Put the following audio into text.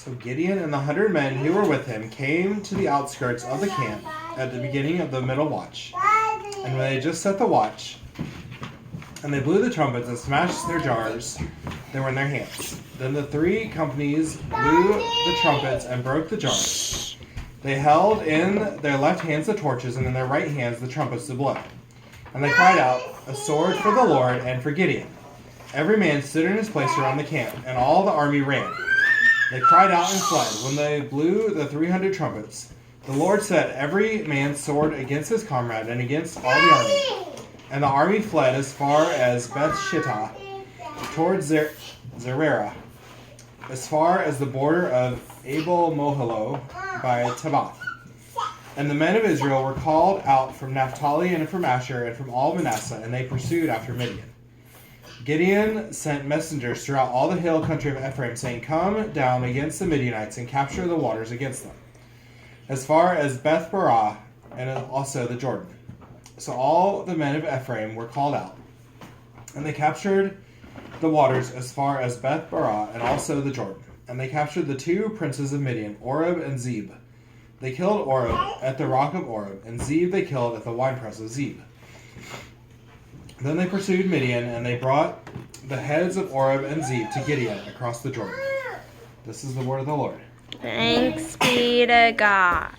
So Gideon and the 100 men who were with him came to the outskirts of the camp at the beginning of the middle watch. And when they just set the watch, and they blew the trumpets and smashed their jars that were in their hands. Then the 3 companies blew the trumpets and broke the jars. They held in their left hands the torches, and in their right hands the trumpets to blow. And they cried out, "A sword for the Lord and for Gideon." Every man stood in his place around the camp, and all the army ran. They cried out and fled. When they blew the 300 trumpets, the Lord set every man's sword against his comrade and against all the army. And the army fled as far as Beth-shittah, towards Zererah, as far as the border of Abel-Mohelo by Tabbath. And the men of Israel were called out from Naphtali and from Asher and from all Manasseh, and they pursued after Midian. Gideon sent messengers throughout all the hill country of Ephraim, saying, "Come down against the Midianites and capture the waters against them, as far as Beth-barah and also the Jordan." So all the men of Ephraim were called out, and they captured the waters as far as Beth-barah and also the Jordan. And they captured the 2 princes of Midian, Oreb and Zeb. They killed Oreb at the rock of Oreb, and Zeb they killed at the winepress of Zeb. Then they pursued Midian, and they brought the heads of Oreb and Zeb to Gideon across the Jordan. This is the word of the Lord. Thanks be to God.